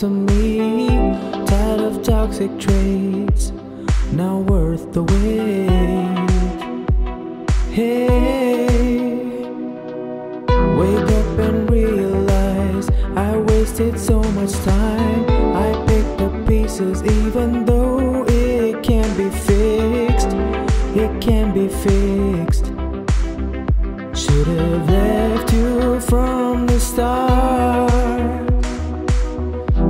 to me. Tired of toxic traits, now worth the wait. Hey, wake up and realize I wasted so much time. I picked up pieces even though it can be fixed. It can be fixed. Should've left you from the start.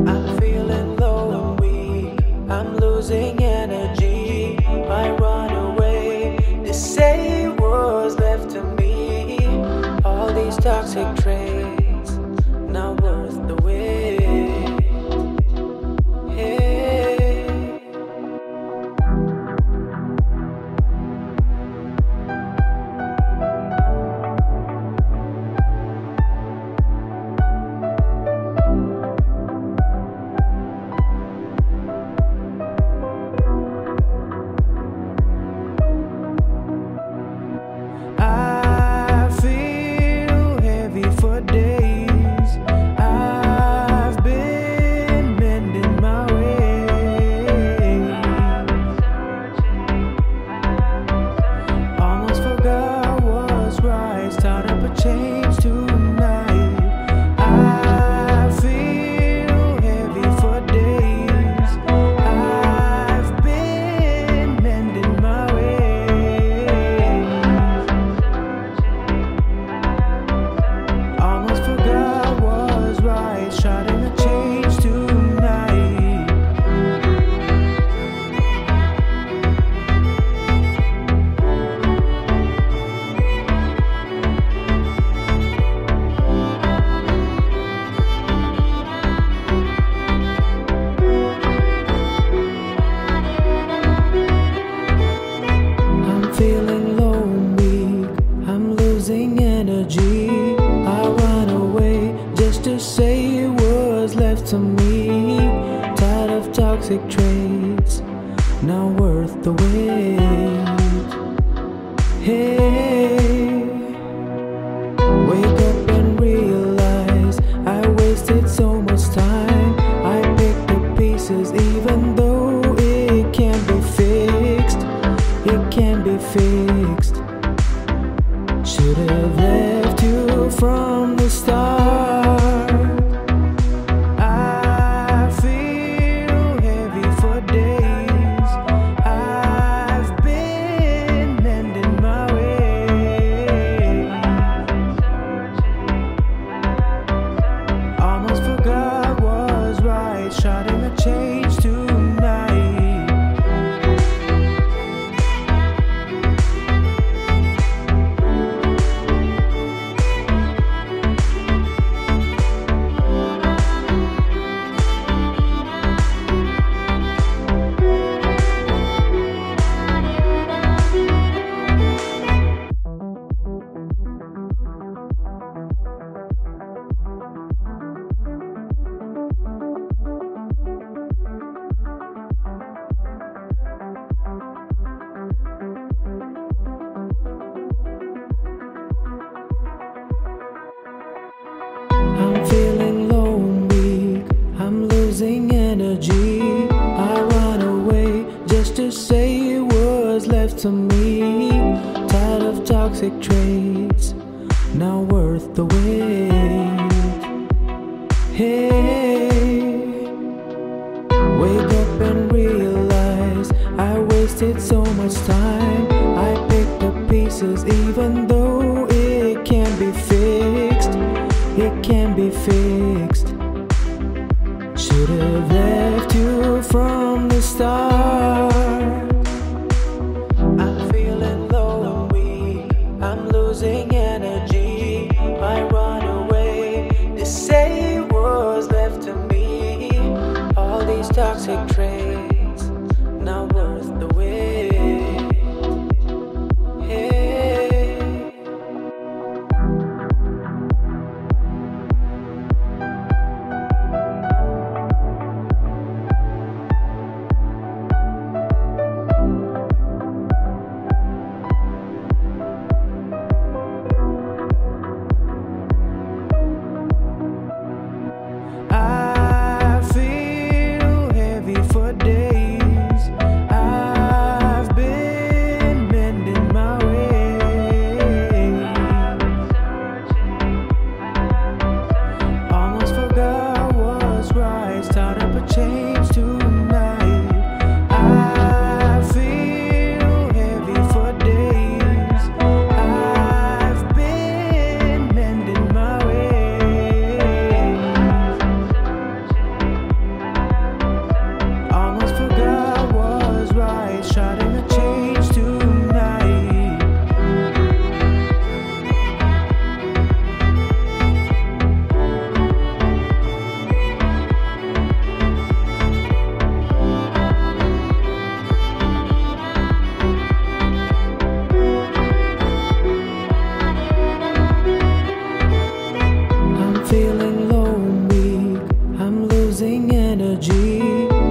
I'm feeling low and weak, I'm losing energy. I run away, they say what's left to me. All these toxic traits, not worth the wait. Hey. Feeling low and weak, I'm losing energy. I run away just to say what's left to me. Tired of toxic traits, not worth the wait. Hey, wake up and realize I wasted so much time. I picked up pieces even though it can't be fixed. It can be fixed. Should've left you from the start. I feel heavy for days. I've been mending my ways. Almost forgot what's right. Starting to change tonight. I'm feeling low and weak, I'm losing energy. I run away just to say what's left to me. Tired of toxic traits, not worth the wait. Hey, wake up and realize I wasted so much time. I picked up pieces even though it can be fixed. It can be fixed. Should've left you from the start. I'm feeling low and weak, I'm losing energy. I run away, they say what's left to me. All these toxic traits, not worth the wait. Hey. starting a change tonight. I'm feeling low and weak, I'm losing energy.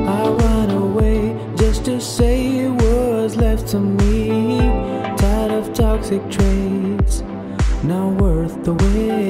I run away just to say what's left to me. Tired of toxic traits, not worth the wait.